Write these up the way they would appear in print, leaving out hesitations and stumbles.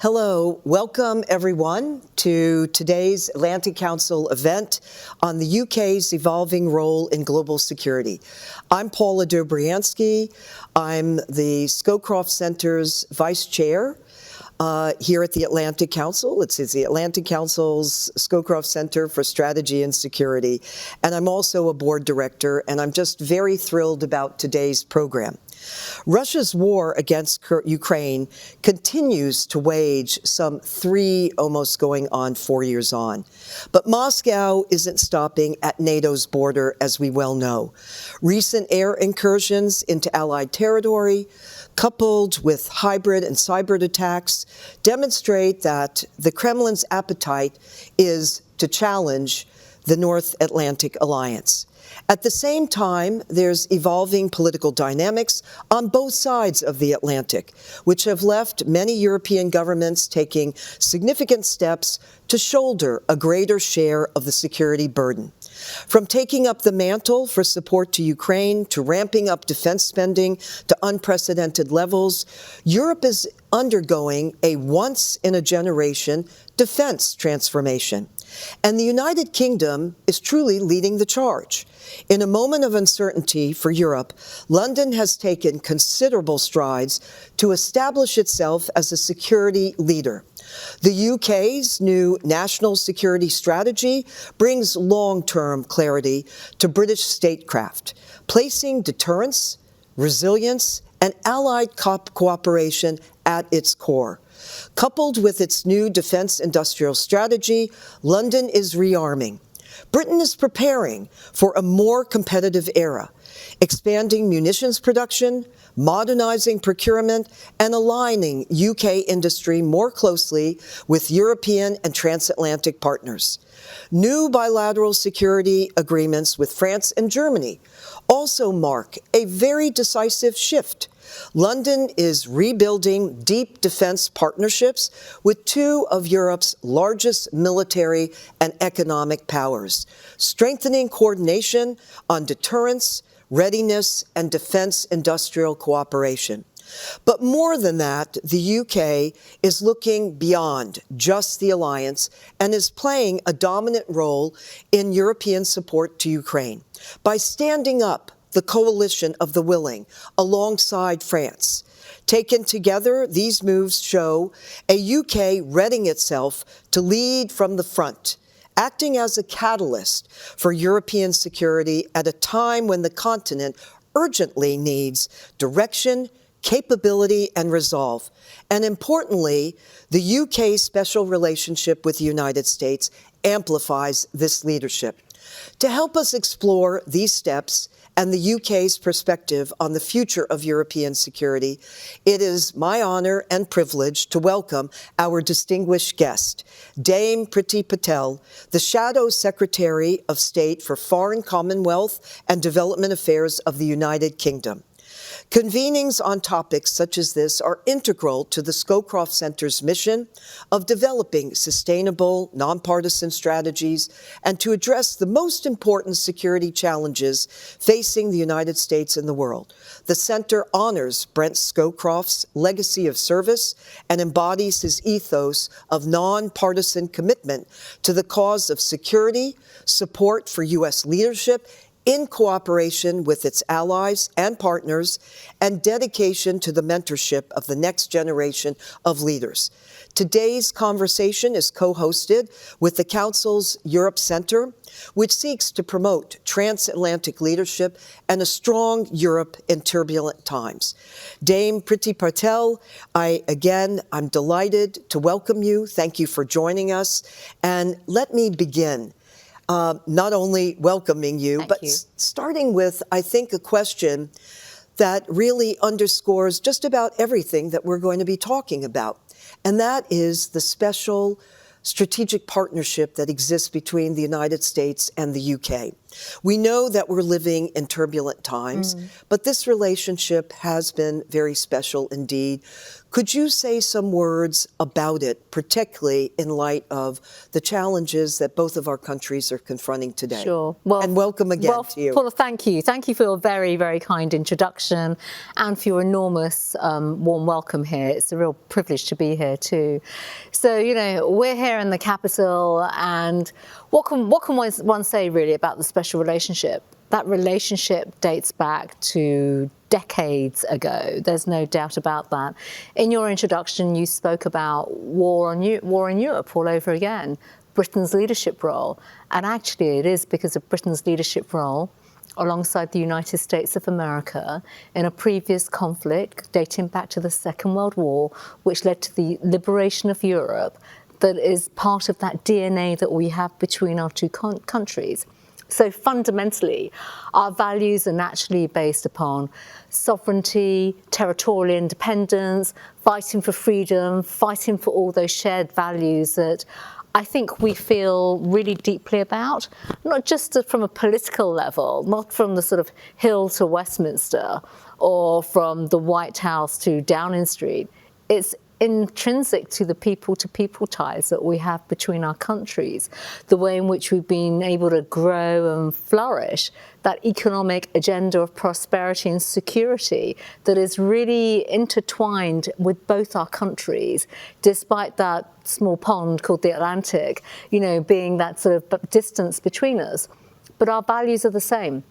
Hello, welcome everyone to today's Atlantic Council event on the UK's evolving role in global security. I'm Paula Dobriansky. I'm the Scowcroft Center's Vice Chair here at the Atlantic Council. It's the Atlantic Council's Scowcroft Center for Strategy and Security. And I'm also a board director, and I'm just very thrilled about today's program. Russia's war against Ukraine continues to wage some almost going on 4 years on. But Moscow isn't stopping at NATO's border, as we well know. Recent air incursions into Allied territory, coupled with hybrid and cyber attacks, demonstrate that the Kremlin's appetite is to challenge the North Atlantic Alliance. At the same time, there's evolving political dynamics on both sides of the Atlantic, which have left many European governments taking significant steps to shoulder a greater share of the security burden. From taking up the mantle for support to Ukraine to ramping up defense spending to unprecedented levels, Europe is undergoing a once-in-a-generation defense transformation. And the United Kingdom is truly leading the charge. In a moment of uncertainty for Europe, London has taken considerable strides to establish itself as a security leader. The UK's new national security strategy brings long-term clarity to British statecraft, placing deterrence, resilience, and allied cooperation at its core. Coupled with its new defense industrial strategy, London is rearming. Britain is preparing for a more competitive era, expanding munitions production, modernizing procurement, and aligning UK industry more closely with European and transatlantic partners. New bilateral security agreements with France and Germany also mark a very decisive shift. London is rebuilding deep defense partnerships with two of Europe's largest military and economic powers, strengthening coordination on deterrence, readiness, and defense industrial cooperation. But more than that, the UK is looking beyond just the alliance and is playing a dominant role in European support to Ukraine by standing up the coalition of the willing alongside France. Taken together, these moves show a UK readying itself to lead from the front, acting as a catalyst for European security at a time when the continent urgently needs direction, capability, and resolve. And importantly, the UK's special relationship with the United States amplifies this leadership. To help us explore these steps and the UK's perspective on the future of European security, it is my honor and privilege to welcome our distinguished guest, Dame Priti Patel, the Shadow Secretary of State for Foreign, Commonwealth and Development Affairs of the United Kingdom. Convenings on topics such as this are integral to the Scowcroft Center's mission of developing sustainable, nonpartisan strategies and to address the most important security challenges facing the United States and the world. The Center honors Brent Scowcroft's legacy of service and embodies his ethos of nonpartisan commitment to the cause of security, support for U.S. leadership, in cooperation with its allies and partners, and dedication to the mentorship of the next generation of leaders. Today's conversation is co-hosted with the Council's Europe Center, which seeks to promote transatlantic leadership and a strong Europe in turbulent times. Dame Priti Patel, I'm delighted to welcome you. Thank you for joining us. And let me begin not only welcoming you, but starting with, I think, a question that really underscores just about everything that we're going to be talking about. And that is the special strategic partnership that exists between the United States and the UK. We know that we're living in turbulent times, but this relationship has been very special indeed. Could you say some words about it, particularly in light of the challenges that both of our countries are confronting today? Sure. Well, and welcome again to you. Paula, thank you. Thank you for your very, very kind introduction and for your enormous warm welcome here. It's a real privilege to be here too. So, you know, we're here in the capital, and what can one say really about the special relationship? That relationship dates back to decades ago. There's no doubt about that. In your introduction, you spoke about war in Europe all over again, Britain's leadership role. And actually, it is because of Britain's leadership role alongside the United States of America in a previous conflict dating back to the Second World War, which led to the liberation of Europe, that is part of that DNA that we have between our two countries. So fundamentally, our values are naturally based upon sovereignty, territorial independence, fighting for freedom, fighting for all those shared values that I think we feel really deeply about, not just from a political level, not from the sort of Hill to Westminster or from the White House to Downing Street. It's intrinsic to the people-to-people ties that we have between our countries, the way in which we've been able to grow and flourish, that economic agenda of prosperity and security that is really intertwined with both our countries, despite that small pond called the Atlantic, you know, being that sort of distance between us. But our values are the same.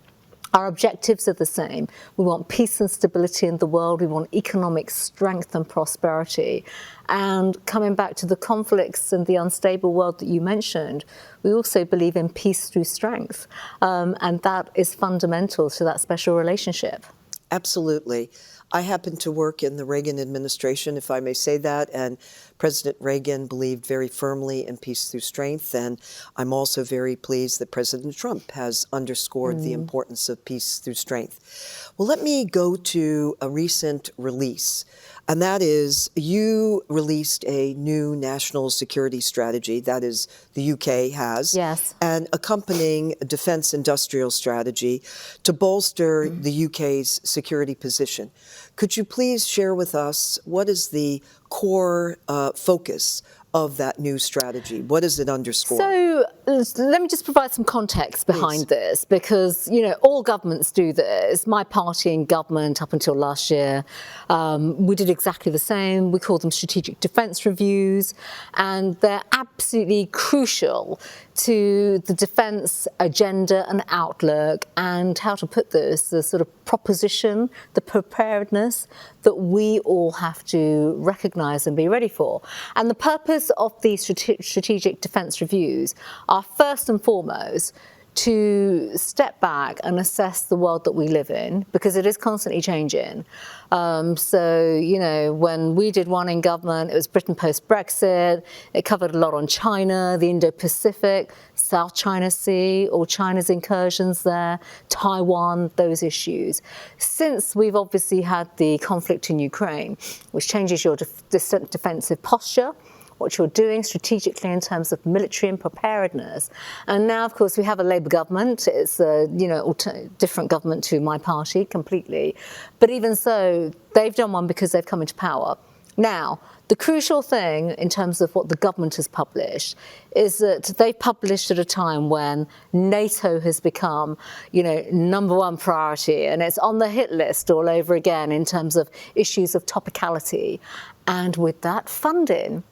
Our objectives are the same. We want peace and stability in the world. We want economic strength and prosperity. And coming back to the conflicts and the unstable world that you mentioned, we also believe in peace through strength. And that is fundamental to that special relationship. Absolutely. I happen to work in the Reagan administration, if I may say that, and President Reagan believed very firmly in peace through strength, and I'm also very pleased that President Trump has underscored the importance of peace through strength. Well, let me go to a recent release, and that is you released a new national security strategy, that is, the UK has, yes, and accompanying defense industrial strategy to bolster the UK's security position. Could you please share with us what is the core focus of that new strategy? What does it underscore? So let me just provide some context behind this, because, you know, all governments do this. My party in government up until last year, we did exactly the same. We call them strategic defence reviews, and they're absolutely crucial to the defence agenda and outlook, and how to put this, the sort of proposition, the preparedness that we all have to recognise and be ready for. And the purpose of these strategic defence reviews are first and foremost to step back and assess the world that we live in, because it is constantly changing. So, you know, when we did one in government, it was Britain post-Brexit. It covered a lot on China, the Indo-Pacific, South China Sea, all China's incursions there, Taiwan, those issues. Since we've obviously had the conflict in Ukraine, which changes your defensive posture, what you're doing strategically in terms of military and preparedness. And now, of course, we have a Labour government. It's a, you know, different government to my party completely. But even so, they've done one because they've come into power. Now, the crucial thing in terms of what the government has published is that they published at a time when NATO has become, you know, #1 priority, and it's on the hit list all over again in terms of issues of topicality. And with that funding,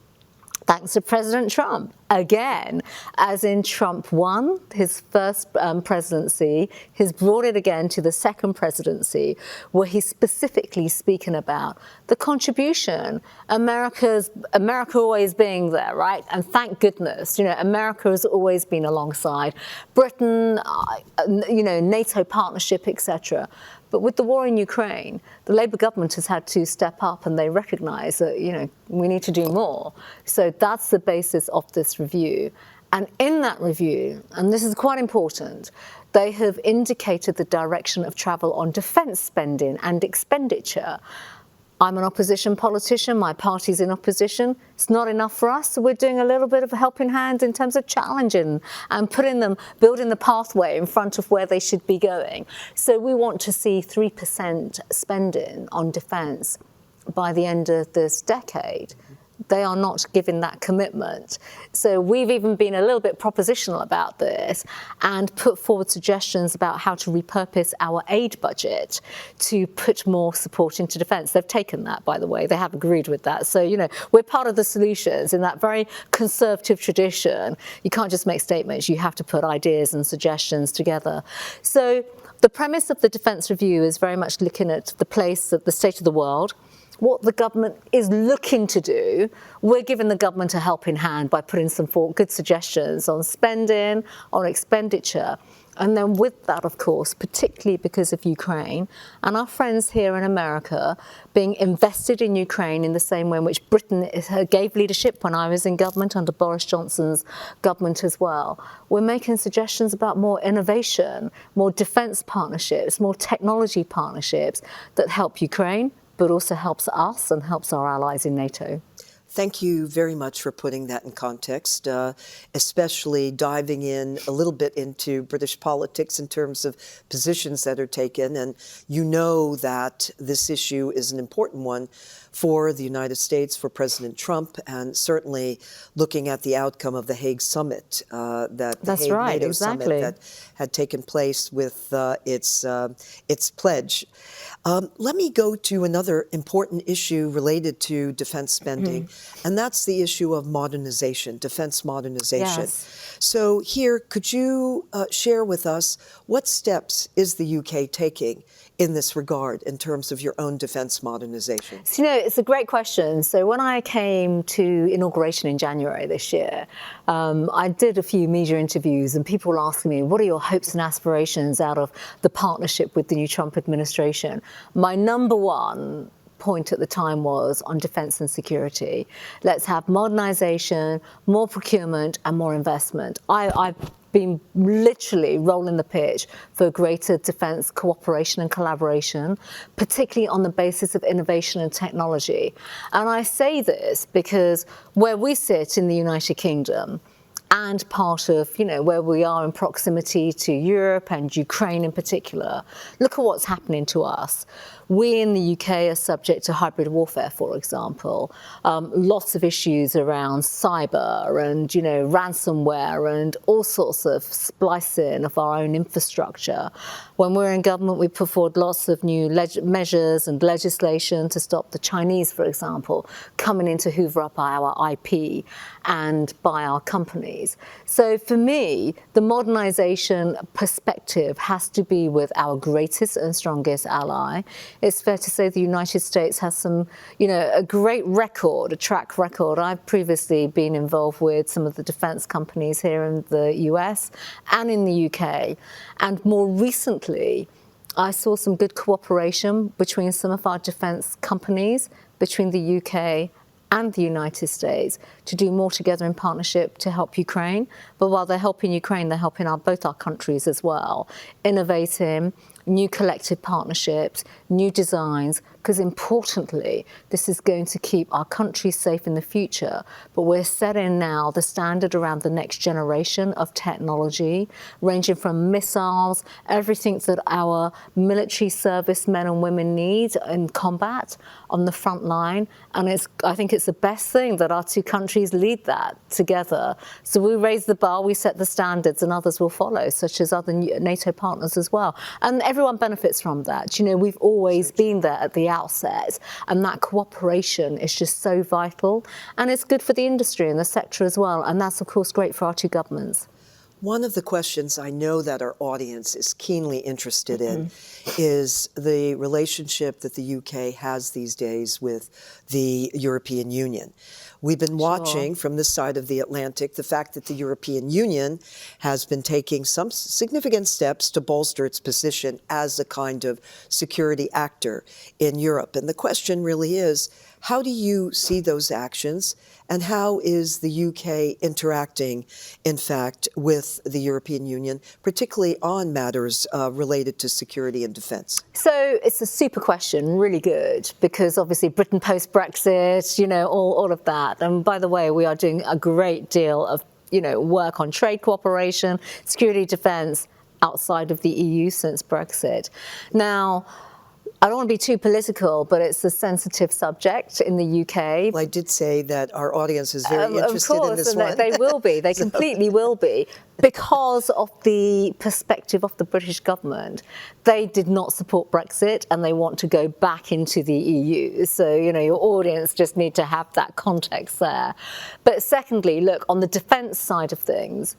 thanks to President Trump, again, as in Trump won his first presidency, he's brought it again to the second presidency, where he's specifically speaking about the contribution, America always being there, right? And thank goodness, you know, America has always been alongside Britain, you know, NATO partnership, etc. But with the war in Ukraine, the Labour government has had to step up, and they recognise that, you know, we need to do more. So that's the basis of this review. And in that review, and this is quite important, they have indicated the direction of travel on defence spending and expenditure. I'm an opposition politician, my party's in opposition. It's not enough for us, so we're doing a little bit of a helping hand in terms of challenging and building the pathway in front of where they should be going. So we want to see 3% spending on defence by the end of this decade. They are not giving that commitment. So we've even been a little bit propositional about this and put forward suggestions about how to repurpose our aid budget to put more support into defence. They've taken that, by the way. They have agreed with that. So, we're part of the solutions in that very conservative tradition. You can't just make statements. You have to put ideas and suggestions together. So the premise of the Defence Review is very much looking at the state of the world, what the government is looking to do. We're giving the government a helping hand by putting some good suggestions on spending, on expenditure. And then with that, of course, particularly because of Ukraine and our friends here in America being invested in Ukraine in the same way in which Britain gave leadership when I was in government under Boris Johnson's government as well. We're making suggestions about more innovation, more defence partnerships, more technology partnerships that help Ukraine, but also helps us and helps our allies in NATO. Thank you very much for putting that in context, especially diving in a little bit into British politics in terms of positions that are taken. And you know that this issue is an important one for the United States, for President Trump, and certainly looking at the outcome of the Hague Summit, NATO Summit that had taken place with its pledge. Let me go to another important issue related to defense spending, and that's the issue of modernization, defense modernization. Yes. So here, could you share with us what steps is the UK taking in this regard in terms of your own defense modernization? So, it's a great question. So when I came to inauguration in January this year, I did a few media interviews and people were asking me, what are your hopes and aspirations out of the partnership with the new Trump administration? My number one point at the time was on defence and security. Let's have modernisation, more procurement and more investment. I've been literally rolling the pitch for greater defence cooperation and collaboration, particularly on the basis of innovation and technology. And I say this because where we sit in the United Kingdom, and part of, where we are in proximity to Europe and Ukraine in particular, look at what's happening to us. We in the UK are subject to hybrid warfare, for example. Lots of issues around cyber and, ransomware and all sorts of splicing of our own infrastructure. When we're in government, we put forward lots of new measures and legislation to stop the Chinese, for example, coming in to hoover up our IP and buy our companies. So for me, the modernisation perspective has to be with our greatest and strongest ally. It's fair to say the United States has some, a great record, a track record. I've previously been involved with some of the defence companies here in the US and in the UK. And more recently, I saw some good cooperation between some of our defence companies, between the UK and the United States, to do more together in partnership to help Ukraine. But while they're helping Ukraine, they're helping both our countries as well, innovating new collective partnerships, new designs, because importantly, this is going to keep our country safe in the future. But we're setting now the standard around the next generation of technology, ranging from missiles, everything that our military service men and women need in combat on the front line. And I think it's the best thing that our two countries lead that together. So we raise the bar, we set the standards, and others will follow, such as other NATO partners as well. And everyone benefits from that. We've always been there at the outset, and that cooperation is just so vital. And it's good for the industry and the sector as well. And that's, of course, great for our two governments. One of the questions I know that our audience is keenly interested in is the relationship that the UK has these days with the European Union. We've been watching from this side of the Atlantic the fact that the European Union has been taking some significant steps to bolster its position as a kind of security actor in Europe. And the question really is, how do you see those actions, and how is the UK interacting, in fact, with the European Union, particularly on matters related to security and defence? So it's a super question, really good, because obviously Britain post-Brexit, all of that. And by the way, we are doing a great deal of, work on trade cooperation, security, defence outside of the EU since Brexit. Now, I don't want to be too political, but it's a sensitive subject in the UK. Well, I did say that our audience is very interested in this one. Of course, they will be. They completely will be. Because of the perspective of the British government, they did not support Brexit and they want to go back into the EU. So, your audience just need to have that context there. But secondly, look, on the defence side of things,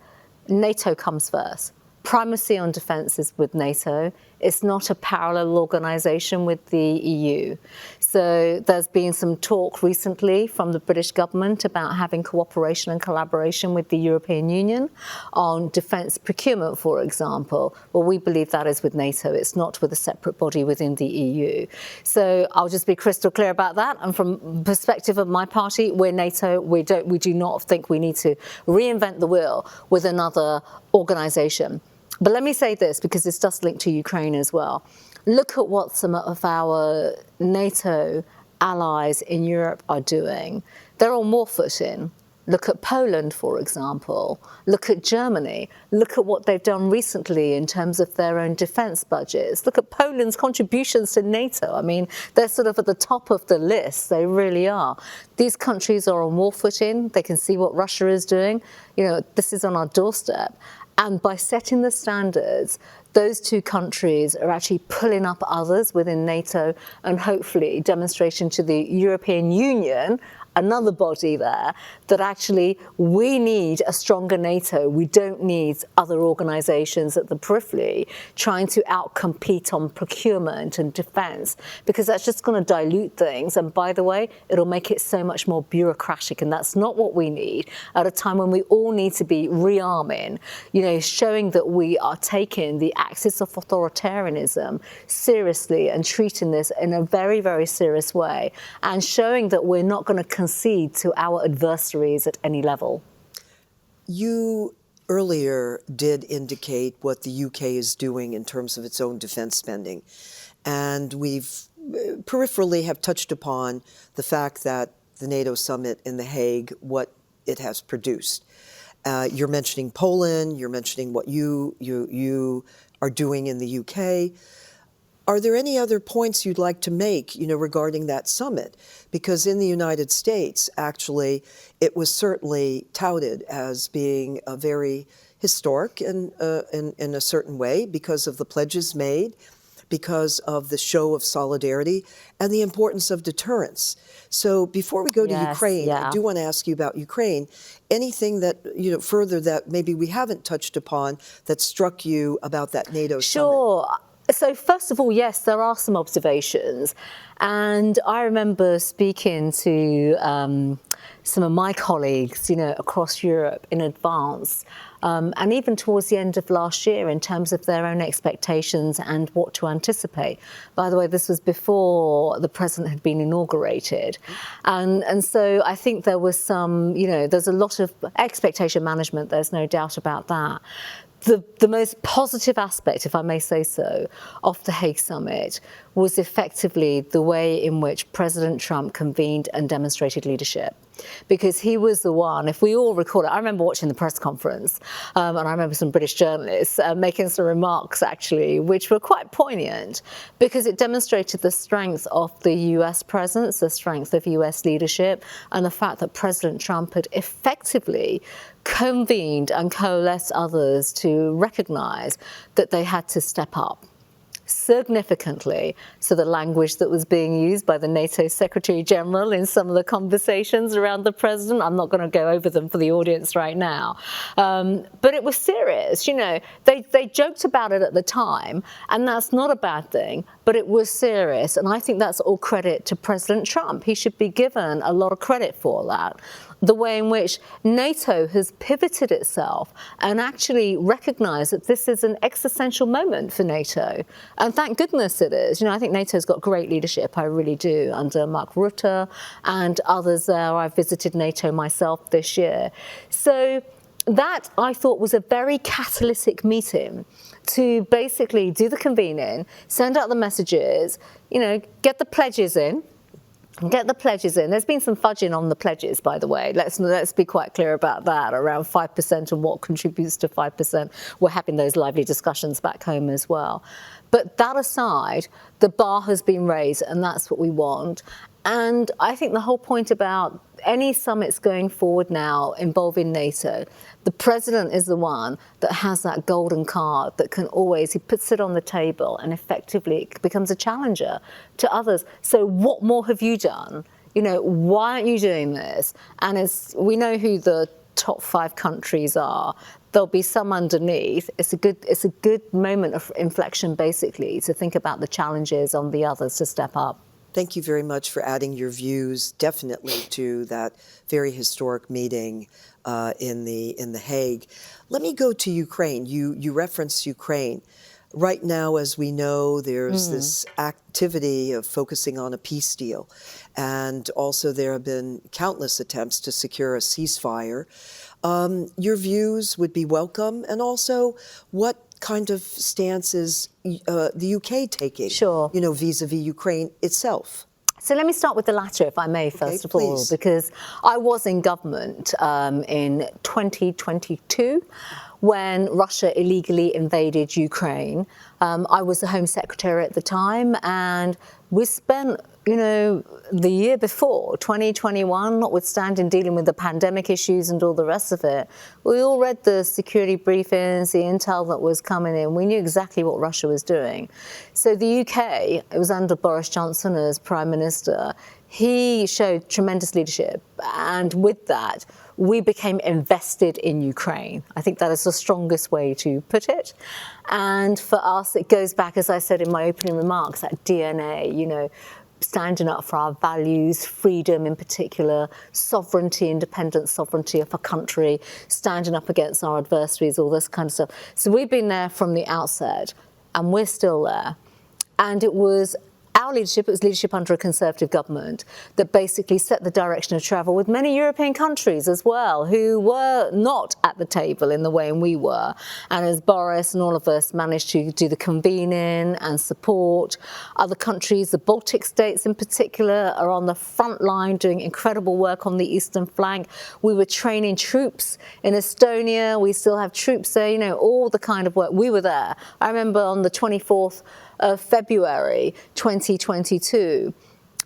NATO comes first. Primacy on defence is with NATO. It's not a parallel organisation with the EU. So there's been some talk recently from the British government about having cooperation and collaboration with the European Union on defence procurement, for example. Well, we believe that is with NATO. It's not with a separate body within the EU. So I'll just be crystal clear about that. And from the perspective of my party, we're NATO. We do not think we need to reinvent the wheel with another organisation. But let me say this, because this does link to Ukraine as well. Look at what some of our NATO allies in Europe are doing. They're on more footing. Look at Poland, for example. Look at Germany. Look at what they've done recently in terms of their own defence budgets. Look at Poland's contributions to NATO. I mean, they're sort of at the top of the list. They really are. These countries are on war footing. They can see what Russia is doing. This is on our doorstep. And by setting the standards, those two countries are actually pulling up others within NATO and hopefully demonstration to the European Union, another body there, that actually we need a stronger NATO. We don't need other organisations at the periphery trying to outcompete on procurement and defence, because that's just going to dilute things. And by the way, it'll make it so much more bureaucratic, and that's not what we need at a time when we all need to be rearming, showing that we are taking the axis of authoritarianism seriously and treating this in a very, very serious way, and showing that we're not going to concede to our adversaries at any level. You earlier did indicate what the UK is doing in terms of its own defense spending. And we've peripherally have touched upon the fact that the NATO summit in The Hague, what it has produced. You're mentioning Poland, you're mentioning what you are doing in the UK. Are there any other points you'd like to make, regarding that summit? Because in the United States, actually, it was certainly touted as being a very historic in a certain way because of the pledges made, because of the show of solidarity, and the importance of deterrence. So before we go to Ukraine, I do want to ask you about Ukraine. Anything that, further that maybe we haven't touched upon that struck you about that NATO summit? Sure. So first of all, yes, there are some observations. And I remember speaking to some of my colleagues, across Europe in advance, and even towards the end of last year in terms of their own expectations and what to anticipate. By the way, this was before the president had been inaugurated. And so I think there was some, there's a lot of expectation management, there's no doubt about that. The most positive aspect, if I may say so, of the Hague Summit was effectively the way in which President Trump convened and demonstrated leadership. Because he was the one, if we all recall it, I remember watching the press conference, and I remember some British journalists making some remarks, actually, which were quite poignant, because it demonstrated the strength of the US presence, the strength of US leadership, and the fact that President Trump had effectively convened and coalesced others to recognize that they had to step up significantly. So the language that was being used by the NATO Secretary General in some of the conversations around the president, I'm not going to go over them for the audience right now, but it was serious. They joked about it at the time, and that's not a bad thing, but it was serious. And I think that's all credit to President Trump. He should be given a lot of credit for that. The way in which NATO has pivoted itself and actually recognized that this is an existential moment for NATO. And thank goodness it is. I think NATO's got great leadership, I really do, under Mark Rutte and others there. I visited NATO myself this year. So that, I thought, was a very catalytic meeting to basically do the convening, send out the messages, get the pledges in, Get the pledges in. There's been some fudging on the pledges, by the way. Let's be quite clear about that. Around 5% and what contributes to 5%. We're having those lively discussions back home as well. But that aside, the bar has been raised, and that's what we want. And I think the whole point about any summits going forward now involving NATO, the president is the one that has that golden card that can always, he puts it on the table and effectively becomes a challenger to others. So what more have you done? You know, why aren't you doing this? And as we know who the top 5 countries are, there'll be some underneath. It's a good moment of inflection, basically, to think about the challenges on the others to step up. Thank you very much for adding your views, definitely, to that very historic meeting in the Hague. Let me go to Ukraine. You referenced Ukraine. Right now, as we know, there's this activity of focusing on a peace deal. And also there have been countless attempts to secure a ceasefire. Your views would be welcome. And also, what kind of stance is the UK taking, Sure, you know, vis-a-vis Ukraine itself? So let me start with the latter, if I may, first of all, because I was in government in 2022 when Russia illegally invaded Ukraine. I was the Home Secretary at the time, and we spent, you know, the year before, 2021, notwithstanding dealing with the pandemic issues and all the rest of it, we all read the security briefings, the intel that was coming in. We knew exactly what Russia was doing. So the UK, it was under Boris Johnson as Prime Minister, he showed tremendous leadership. And with that, we became invested in Ukraine. I think that is the strongest way to put it. And for us, it goes back, as I said in my opening remarks, that DNA, you know, standing up for our values, freedom in particular, sovereignty, independent sovereignty of a country, standing up against our adversaries, all this kind of stuff. So we've been there from the outset, and we're still there. And it was our leadership, it was leadership under a Conservative government that basically set the direction of travel with many European countries as well, who were not at the table in the way we were. And as Boris and all of us managed to do the convening and support, other countries, the Baltic states in particular, are on the front line doing incredible work on the eastern flank. We were training troops in Estonia. We still have troops there, you know, all the kind of work. We were there. I remember on the 24th of February 2022,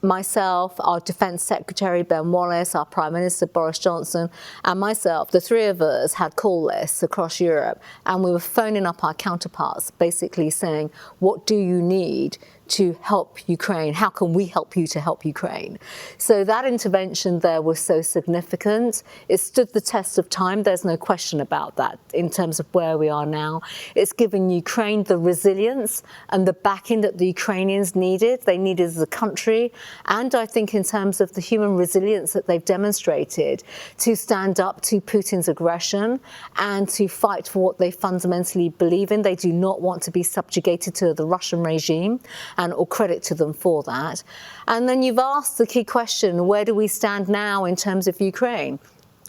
myself, our Defence Secretary Ben Wallace, our Prime Minister Boris Johnson, and myself, the three of us had call lists across Europe, and we were phoning up our counterparts, basically saying, what do you need to help Ukraine? How can we help you to help Ukraine? So that intervention there was so significant. It stood the test of time. There's no question about that in terms of where we are now. It's given Ukraine the resilience and the backing that the Ukrainians needed. They needed as a country. And I think in terms of the human resilience that they've demonstrated to stand up to Putin's aggression and to fight for what they fundamentally believe in. They do not want to be subjugated to the Russian regime, and all credit to them for that. And then you've asked the key question, where do we stand now in terms of Ukraine?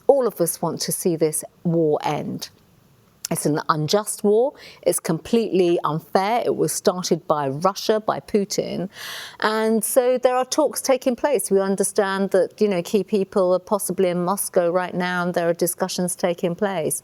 All of us want to see this war end. It's an unjust war. It's completely unfair. It was started by Russia, by Putin. And so there are talks taking place. We understand that, you know, key people are possibly in Moscow right now, and there are discussions taking place.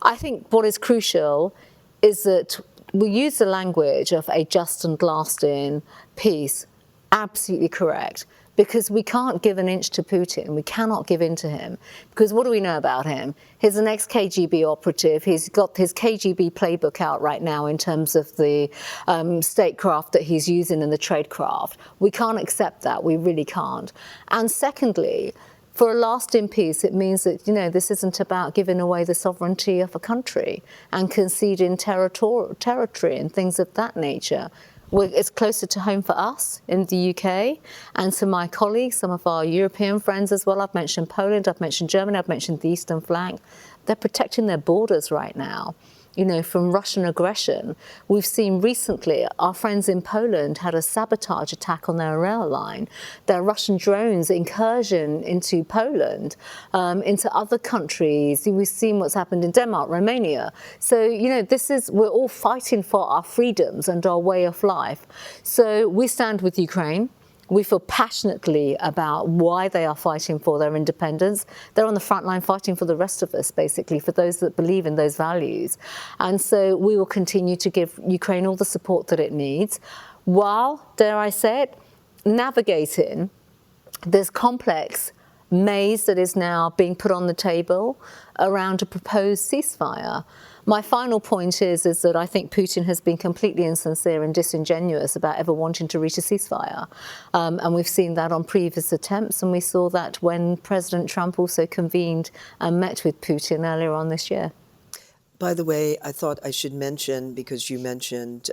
I think what is crucial is that we use the language of a just and lasting peace, absolutely correct, because we can't give an inch to Putin. We cannot give in to him, because what do we know about him? He's an ex-KGB operative. He's got his KGB playbook out right now in terms of the statecraft that he's using in the tradecraft. We can't accept that. We really can't. And secondly, for a lasting peace, it means that, you know, this isn't about giving away the sovereignty of a country and conceding territory and things of that nature. It's closer to home for us in the UK and to my colleagues, some of our European friends as well. I've mentioned Poland, I've mentioned Germany, I've mentioned the Eastern flank. They're protecting their borders right now, you know, from Russian aggression. We've seen recently our friends in Poland had a sabotage attack on their rail line. Their Russian drones incursion into Poland, into other countries. We've seen what's happened in Denmark, Romania. So, you know, we're all fighting for our freedoms and our way of life. So we stand with Ukraine. We feel passionately about why they are fighting for their independence. They're on the front line fighting for the rest of us, basically, for those that believe in those values. And so we will continue to give Ukraine all the support that it needs, while, dare I say it, navigating this complex maze that is now being put on the table around a proposed ceasefire. My final point is that I think Putin has been completely insincere and disingenuous about ever wanting to reach a ceasefire. And we've seen that on previous attempts, and we saw that when President Trump also convened and met with Putin earlier on this year. By the way, I thought I should mention, because you mentioned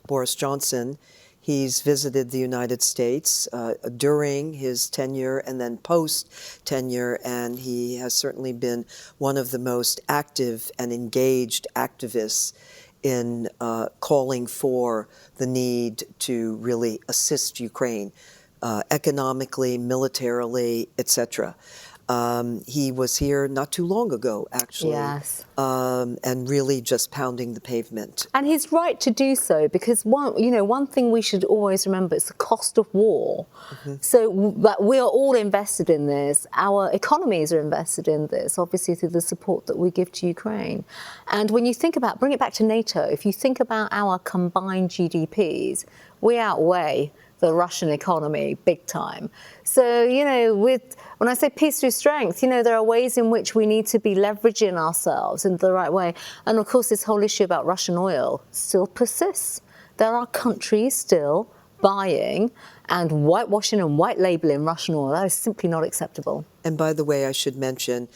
Boris Johnson, he's visited the United States during his tenure and then post-tenure, and he has certainly been one of the most active and engaged activists in calling for the need to really assist Ukraine economically, militarily, etc. He was here not too long ago, actually, yes. And really just pounding the pavement. And he's right to do so, because one thing we should always remember is the cost of war. Mm-hmm. So that we are all invested in this. Our economies are invested in this, obviously through the support that we give to Ukraine. And when you think about, bring it back to NATO, if you think about our combined GDPs, we outweigh the Russian economy big time. So, when I say peace through strength, there are ways in which we need to be leveraging ourselves in the right way. And of course, this whole issue about Russian oil still persists. There are countries still buying and whitewashing and white labeling Russian oil. That is simply not acceptable. And by the way, I should mention,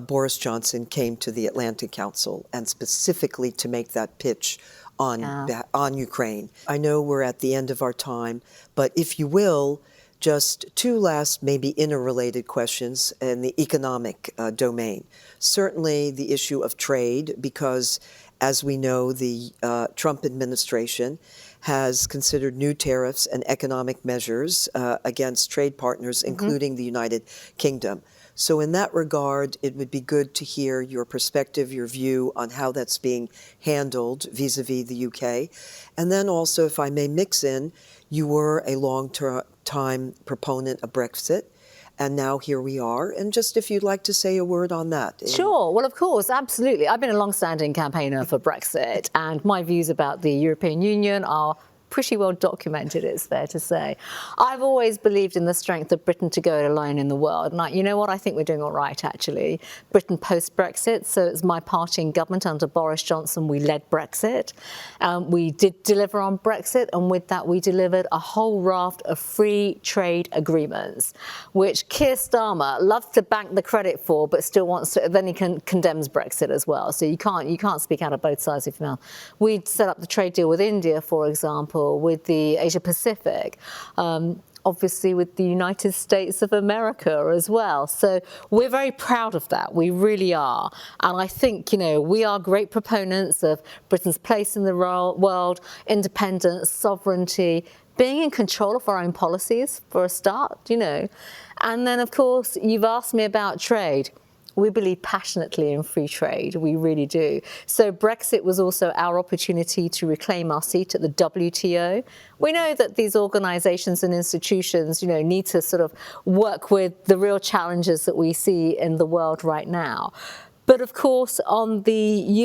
Boris Johnson came to the Atlantic Council, and specifically to make that pitch on Ukraine. I know we're at the end of our time, but if you will, just two last, maybe interrelated questions in the economic domain. Certainly the issue of trade, because as we know, the Trump administration has considered new tariffs and economic measures against trade partners, including the United Kingdom. So in that regard, it would be good to hear your perspective, your view on how that's being handled vis-a-vis the UK. And then also, if I may mix in, you were a long-time proponent of Brexit, and now here we are. And just if you'd like to say a word on that. Sure. Well, of course, absolutely. I've been a long-standing campaigner for Brexit, and my views about the European Union are pretty well documented, it's fair to say. I've always believed in the strength of Britain to go it alone in the world. And you know what? I think we're doing all right, actually. Britain post-Brexit, so it's my party in government under Boris Johnson, we led Brexit. We did deliver on Brexit, and with that we delivered a whole raft of free trade agreements, which Keir Starmer loves to bank the credit for, but still wants to, then he condemns Brexit as well. So you can't speak out of both sides of your mouth. We'd set up the trade deal with India, for example, with the Asia Pacific, obviously with the United States of America as well. So we're very proud of that. We really are. And I think, we are great proponents of Britain's place in the world, independence, sovereignty, being in control of our own policies for a start, And then, of course, you've asked me about trade. We believe passionately in free trade. We really do. So Brexit was also our opportunity to reclaim our seat at the WTO. We know that these organizations and institutions, need to sort of work with the real challenges that we see in the world right now. But of course, on the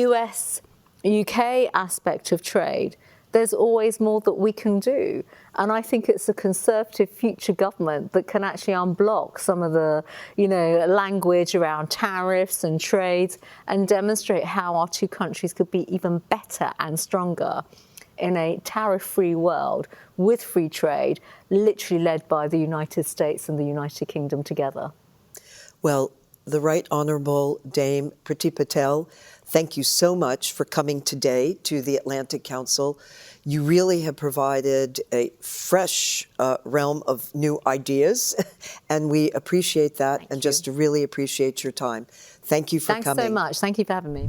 US-UK aspect of trade, there's always more that we can do. And I think it's a Conservative future government that can actually unblock some of the, language around tariffs and trades and demonstrate how our two countries could be even better and stronger in a tariff-free world with free trade, literally led by the United States and the United Kingdom together. Well, the Right Honourable Dame Priti Patel, thank you so much for coming today to the Atlantic Council. You really have provided a fresh realm of new ideas, and we appreciate that, and just to really appreciate your time. Thank you for coming. Thanks so much. Thank you for having me.